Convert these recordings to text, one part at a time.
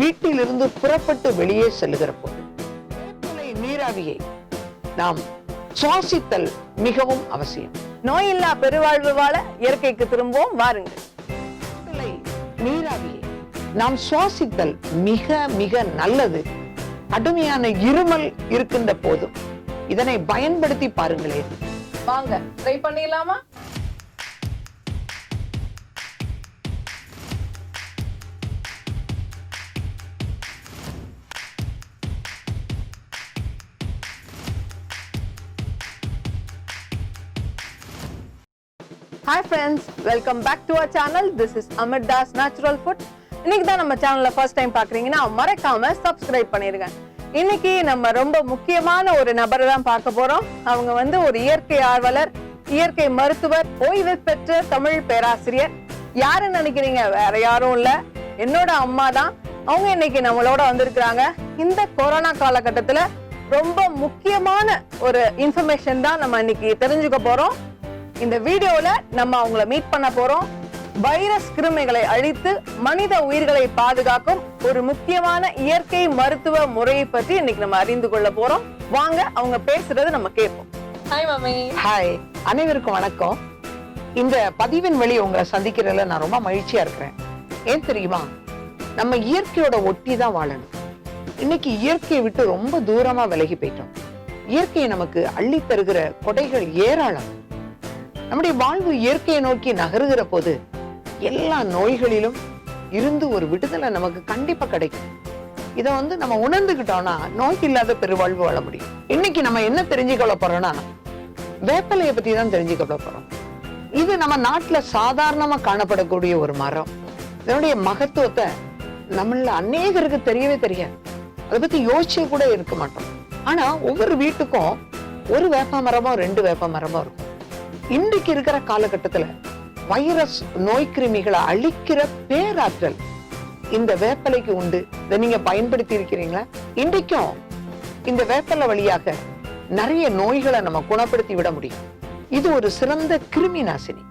வீட்டிலிருந்து புறப்பட்டு வெளியே செல்லுகிற போது வேப்பிலை நீராவியை நாம் சுவாசித்தல் மிகவும் அவசியம். நோயில்லா பெருவாழ்வு வாழ இயற்கைக்கு திரும்பவும் வாருங்கள். வேப்பிலை நீராவியை நாம் சுவாசித்தல் மிக மிக நல்லது. கடுமையான இருமல் இருக்கின்ற போதும் இதனை பயன்படுத்தி பாருங்களேன். வாங்க ட்ரை பண்ணிடலாமா? Hi friends, welcome back to our channel. This is Amir Das Natural Food. இன்னைக்கு தான் நம்ம சேனல்ல ஃபர்ஸ்ட் டைம் பாக்குறீங்கன்னா மறக்காம சப்ஸ்கிரைப் பண்ணிருங்க. இன்னைக்கு நம்ம ரொம்ப முக்கியமான ஒரு நபரை தான் பார்க்க போறோம். அவங்க வந்து ஒரு இயற்கை ஆர்வலர், இயற்கை மருத்துவர், ஓய்வு பெற்ற தமிழ் பேராசிரியர். யாருன்னு நினைக்கிறீங்க? வேற யாரும் இல்ல, என்னோட அம்மா தான். அவங்க இன்னைக்கு நம்மளோட வந்திருக்கிறாங்க. இந்த கொரோனா காலகட்டத்துல ரொம்ப முக்கியமான ஒரு இன்ஃபர்மேஷன் தான் நம்ம இன்னைக்கு தெரிஞ்சுக்க போறோம். இந்த வீடியோல நம்ம அவங்கள மீட் பண்ண போறோம். வைரஸ் கிருமிகளை அழித்து மனித உயிர்களை பாதுகாக்கும் ஒரு முக்கியமான இயற்கை மருத்துவ முறையை பற்றி இன்னைக்கு நம்ம அறிந்து கொள்ள போறோம். வாங்க அவங்க பேசுறது நம்ம கேட்போம். Hi mummy. ஹாய், அனைவருக்கும் வணக்கம். இந்த பதிவின் வழி உங்களை சந்திக்கிறதுல நான் ரொம்ப மகிழ்ச்சியா இருக்கிறேன். ஏன் தெரியுமா, நம்ம இயற்கையோட ஒட்டி தான் வாழணும். இன்னைக்கு இயற்கையை விட்டு ரொம்ப தூரமா விலகி போயிட்டோம். இயற்கையை நமக்கு அள்ளி தருகிற கொடைகள் ஏராளம். நம்முடைய வாழ்வு இயற்கையை நோக்கி நகருகிற போது எல்லா நோய்களிலும் இருந்து ஒரு விடுதலை நமக்கு கண்டிப்பா கிடைக்கும். இதை நம்ம உணர்ந்துகிட்டோம்னா நோய் இல்லாத பெருவாழ்வு வாழ முடியும். இன்னைக்கு நம்ம என்ன தெரிஞ்சுக்கொள்ள போறோம்னா, வேப்பிலையை பத்தி தான் தெரிஞ்சுக்கொள்ள போறோம். இது நம்ம நாட்டுல சாதாரணமா காணப்படக்கூடிய ஒரு மரம். இதனுடைய மகத்துவத்தை நம்மள அநேகருக்கு தெரியவே தெரியாது. அதை பத்தி யோசிச்சு கூட இருக்க மாட்டோம். ஆனா ஒவ்வொரு வீட்டுக்கும் ஒரு வேப்ப மரமோ 2 வேப்ப மரமோ இருக்கும். இன்றைக்கு இருக்கிற காலகட்டத்துல வைரஸ் நோய் கிருமிகளை அழிக்கிற பேராற்றல் இந்த வேப்பலைக்கு உண்டு. இதை நீங்க பயன்படுத்தி இருக்கிறீங்களா? இன்றைக்கும் இந்த வேப்பலை வழியாக நிறைய நோய்களை நம்ம குணப்படுத்தி விட முடியும். இது ஒரு சிறந்த கிருமி நாசினி.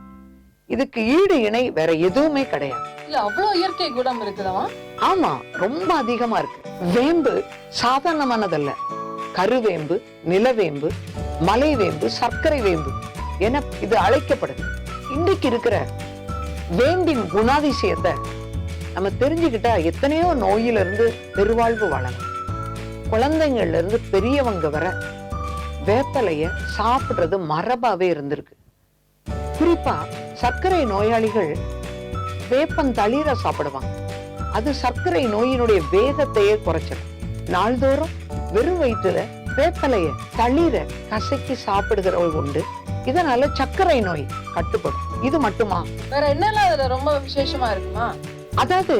இதுக்கு ஈடு இணை வேற எதுவுமே கிடையாது. இல்ல அவ்வளவு இயற்கை குணம் இருக்குதா? ஆமா, ரொம்ப அதிகமா இருக்கு. வேம்பு சாதாரணமானதல்ல. கருவேம்பு, நிலவேம்பு, மலைவேம்பு, சர்க்கரை வேம்பு என இது அழைக்கப்படுது. இன்றைக்கு இருக்கிற வேம்பின் குணாதிசயத்தை நம்ம தெரிஞ்சுக்கிட்டா எத்தனையோ நோயிலிருந்து பெருவாழ்வு வாழலாம். குழந்தைங்கள்ல இருந்து பெரியவங்க வர வேப்பலைய சாப்பிடுறது மரபாவே இருந்திருக்கு. குறிப்பா சர்க்கரை நோயாளிகள் வேப்பந்தளிர சாப்பிடுவாங்க. அது சர்க்கரை நோயினுடைய வேகத்தையே குறைச்சிடும். நாள்தோறும் வெறும் வயிற்றுல வேப்பலைய தளிர கசக்கி சாப்பிடுகிறவங்க உண்டு. இதனால சர்க்கரை நோய் கட்டுப்படும். இது மட்டுமா, வேற என்னெல்லாம் அதுல ரொம்ப விசேஷமா இருக்குமா? அதாவது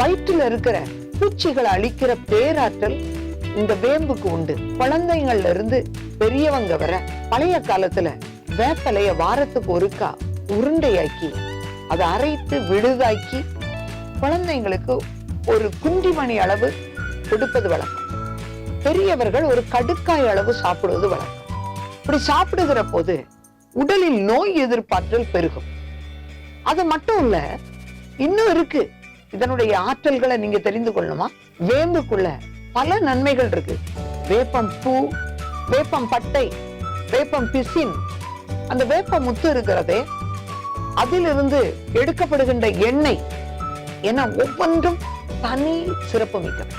வயிற்றுல இருக்கிற பூச்சிகளை அழிக்கிற பேராற்றல் இந்த வேம்புக்கு உண்டு. குழந்தைங்கள்ல இருந்து பெரியவங்க வர பழைய காலத்துல வேப்பலைய வாரத்துக்கு ஒருக்கா உருண்டையாக்கி அதை அரைத்து விழுதாக்கி குழந்தைங்களுக்கு ஒரு குண்டிமணி அளவு கொடுப்பது வழக்கம். பெரியவர்கள் ஒரு கடுக்காய் அளவு சாப்பிடுவது வழக்கம். இப்படி சாப்பிடுகிற போது உடலில் நோய் எதிர்ப்பாற்றல் பெருகும். அது மட்டும் இல்ல, இன்னும் இருக்கு. இதனுடைய ஆற்றல்களை நீங்க தெரிந்து கொள்ளணுமா? வேம்புக்குள்ள பல நன்மைகள் இருக்கு. வேப்பம் பூ, வேப்பம் பட்டை, வேப்பம் பிசின், அந்த வேப்ப முத்து இருக்கிறதே, அதிலிருந்து எடுக்கப்படுகின்ற எண்ணெய் என ஒவ்வொன்றும் தனி சிறப்பு மிக்கவை.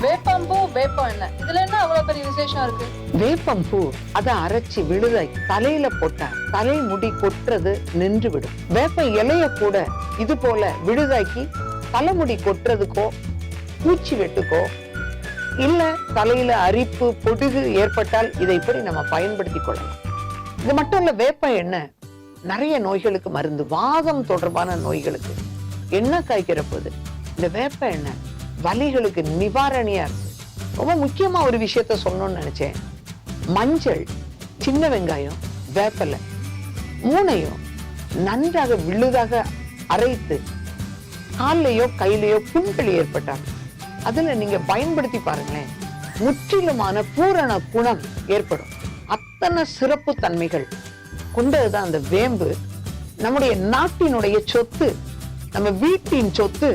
வேப்பம்பூ, வேப்பம் எண்ணெய், இதுல என்ன அவ்வளவு பெரிய விசேஷம் இருக்கு? வேப்பம் பூ அதை அரைச்சி விழுதாய் தலையில போட்டா தலைமுடி கொட்டுறது நின்று விடும். வேப்ப இலைய கூட இது போல விழுதாக்கி தலைமுடி கொட்டுறதுக்கோ பூச்சி வெட்டுக்கோ இல்ல தலையில அரிப்பு பொடுகு ஏற்பட்டால் இதை இப்படி நம்ம பயன்படுத்தி கொள்ளலாம். இது மட்டும் இல்ல, வேப்ப எண்ணெய் நிறைய நோய்களுக்கு மருந்து. வாதம் தொடர்பான நோய்களுக்கு எண்ணெய் காய்க்கிற போது இந்த வேப்ப எண்ணெய் வலிகளுக்கு நிவாரணியா இருக்கு. ரொம்ப முக்கியமா ஒரு விஷயத்த சொல்லணும்னு நினைச்சேன். மஞ்சள், சின்ன வெங்காயம், வேப்பலை மூணையும் நன்றாக விழுதாக அரைத்து காலையோ கையிலையோ புண்கள் ஏற்பட்டாங்க அதுல நீங்க பயன்படுத்தி பாருங்களேன், முற்றிலுமான பூரண குணம் ஏற்படும். அத்தனை சிறப்பு தன்மைகள் கொண்டதுதான் அந்த வேம்பு. நம்முடைய நாட்டினுடைய சொத்து, நம்ம வீட்டின் சொத்து.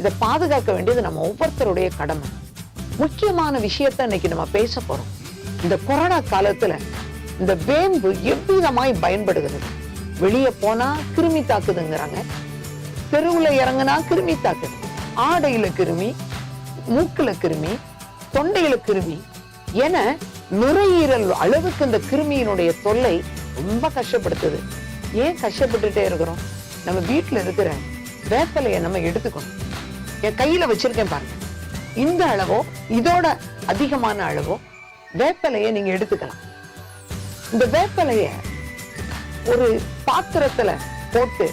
இதை பாதுகாக்க வேண்டியது நம்ம ஒவ்வொருத்தருடைய கடமை. முக்கியமான விஷயத்த இன்னைக்கு நம்ம பேச போறோம். இந்த கொரோனா காலத்துல இந்த வேம்பு எவ்விதமாய் பயன்படுகிறது. வெளியே போனா கிருமி தாக்குதுங்கிறாங்க, தெருவுல இறங்குனா கிருமி தாக்குது, ஆடையில கிருமி, மூக்குல கிருமி, தொண்டையில கிருமி என நுரையீரல் அளவுக்கு இந்த கிருமியினுடைய தொல்லை ரொம்ப கஷ்டப்படுத்துது. ஏன் கஷ்டப்பட்டுட்டே இருக்கிறோம்? நம்ம வீட்டுல இருக்கிற வேப்பலையை நம்ம எடுத்துக்கணும். என் கையில வச்சிருக்கேன் பாருங்க, இந்த அளவோ இதோட அதிகமான அளவோ வேப்பலையை நீங்க எடுத்துக்கலாம். இந்த வேப்பலைய ஒரு பாத்திரத்துல போட்டு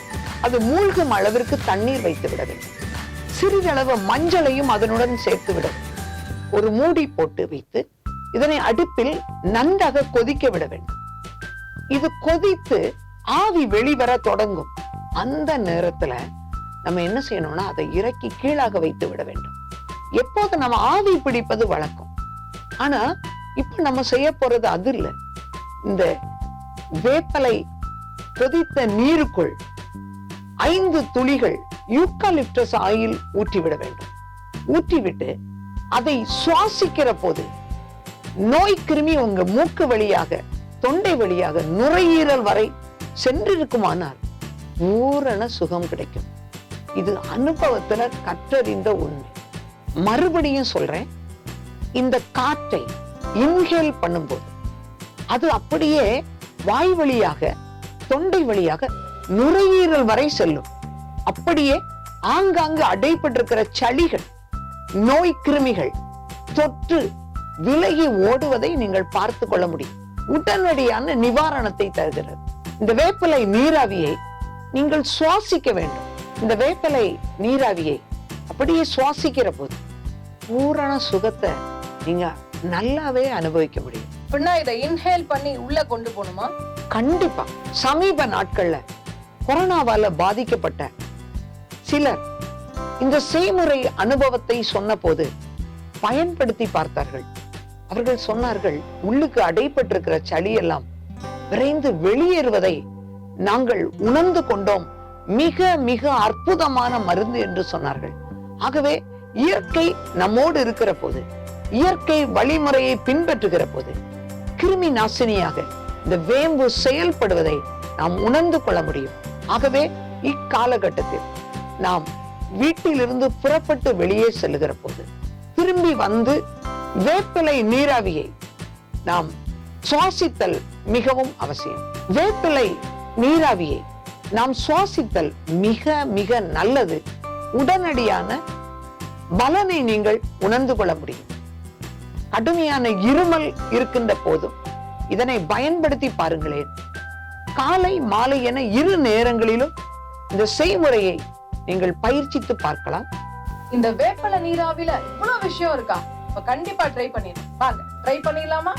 அது மூழ்கும் அளவிற்கு தண்ணீர் வைத்து விட வேண்டும். சிறிதளவு மஞ்சளையும் அதனுடன் சேர்த்து விட வேண்டும். ஒரு மூடி போட்டு வைத்து இதனை அடுப்பில் நன்றாக கொதிக்க விட வேண்டும். இது கொதித்து ஆவி வெளிவர தொடங்கும். அந்த நேரத்துல நம்ம என்ன செய்யணும்னா அதை இறக்கி கீழாக வைத்து விட வேண்டும். எப்போது நம்ம ஆவி பிடிப்பது வழக்கம். ஆனா இப்ப நம்ம செய்ய போறது அது இல்ல. இந்த வேப்பலை கொதித்த நீருக்குள் 5 துளிகள் யூக்கலிப்டஸ் ஆயில் ஊற்றிவிட வேண்டும். ஊற்றிவிட்டு அதை சுவாசிக்கிற போது நோய் கிருமி உங்க மூக்கு வழியாக, தொண்டை வழியாக, நுரையீரல் வரை சென்றிருக்குமானால் பூரண சுகம் கிடைக்கும். இது அனுபவத்துல கற்றறிந்த உண்மை. மறுபடியும் சொல்றேன், இந்த காற்றை இன்ஹேல் பண்ணும்போது அது அப்படியே வாய் வழியாக, தொண்டை வழியாக நுரையீரல் வரை செல்லும். அப்படியே ஆங்காங்கு அடைபட்டிருக்கிற சளிகள், நோய் கிருமிகள் தொற்று விலகி ஓடுவதை நீங்கள் பார்த்து கொள்ள முடியும். உடனடியான நிவாரணத்தை தருகிறது. இந்த வேப்பிலை நீராவியை நீங்கள் சுவாசிக்க வேண்டும். இந்த வேப்பிலை நீராவியை அப்படியே சுவாசிக்கிற போது பூரண சுகத்தை நீங்க நல்லாவே அனுபவிக்க முடியும். இதை இன்ஹேல் பண்ணி உள்ள கொண்டு போகணுமா? கண்டிப்பா. சமீப நாட்கள்ல கொரோனாவால பாதிக்கப்பட்ட சிலர் இந்த செய்முறை அனுபவத்தை சொன்ன போது பயன்படுத்தி பார்த்தார்கள். அவர்கள் சொன்னார்கள், உள்ளுக்கு அடைபட்டிருக்கிற சளி எல்லாம் விரைந்து வெளியேறுவதை நாங்கள் உணர்ந்து கொண்டோம். மிக மிக அற்புதமான மருந்து என்று சொன்னார்கள். ஆகவே இயற்கை நம்மோடு இருக்கிற போது, இயற்கை வழிமுறையை பின்பற்றுகிற போது கிருமி நாசினியாக இந்த வேம்பு செயல்படுவதை நாம் உணர்ந்து கொள்ள முடியும். ஆகவே இக்காலகட்டத்தில் நாம் வீட்டிலிருந்து புறப்பட்டு வெளியே செல்லுகிற போது திரும்பி வந்து வேப்பிலை நீராவியை நாம் சுவாசித்தல் மிகவும் அவசியம். வேப்பிலை நீராவியை நாம் சுவாசித்தல் மிக மிக நல்லது. உடனடியான பலனை நீங்கள் உணர்ந்து கொள்ள முடியும். கடுமையான இருமல் இருக்கின்ற போதும் இதனை பயன்படுத்தி பாருங்களேன். காலை மாலை என 2 நேரங்களிலும் இந்த செய்முறையை நீங்கள் பயிற்சித்து பார்க்கலாம். இந்த வேப்பலை நீராவில இவ்வளவு விஷயம் இருக்கா? கண்டிப்பா ட்ரை பண்ணிடலாம். வாங்க ட்ரை பண்ணிடலாமா?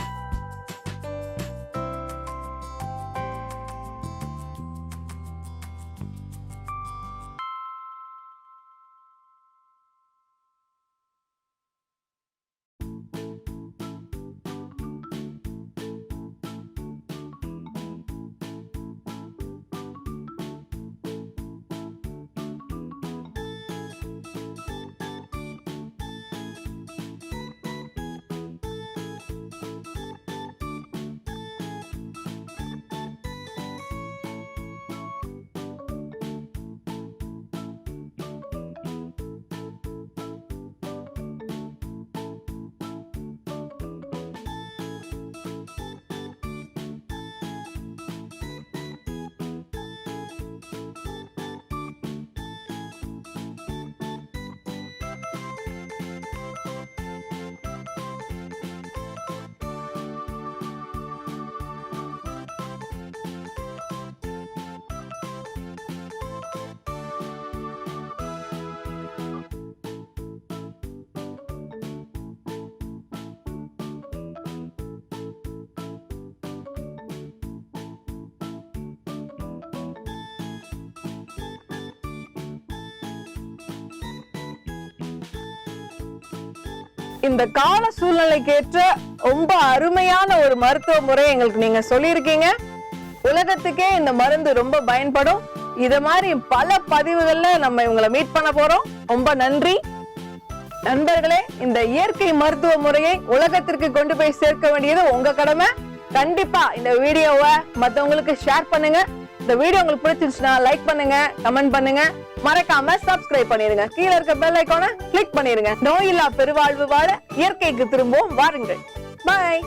இந்த கால சூழ்நிலைக்கு ஏற்ற ரொம்ப அருமையான ஒரு மருத்துவ முறை எங்களுக்கு நீங்க சொல்லியிருக்கீங்க. உலகத்துக்கே இந்த மருந்து ரொம்ப பயன்படும். இத மாதிரி பல பதிவுகள்ல நம்ம இவங்களை மீட் பண்ண போறோம். ரொம்ப நன்றி நண்பர்களே. இந்த இயற்கை மருத்துவ முறையை உலகத்திற்கு கொண்டு போய் சேர்க்க வேண்டியது உங்க கடமை. கண்டிப்பா இந்த வீடியோவை மத்தவங்களுக்கு ஷேர் பண்ணுங்க. இந்த வீடியோ உங்களுக்கு பிடிச்சிருச்சுன்னா லைக் பண்ணுங்க, கமெண்ட் பண்ணுங்க, மறக்காம சப்ஸ்கிரைப் பண்ணிருங்க. கீழே இருக்க பெல் ஐகானை கிளிக் பண்ணிருங்க. நோயில்லா பெருவாழ்வு வாழ இயற்கைக்கு திரும்பவும் வாருங்கள். பாய்.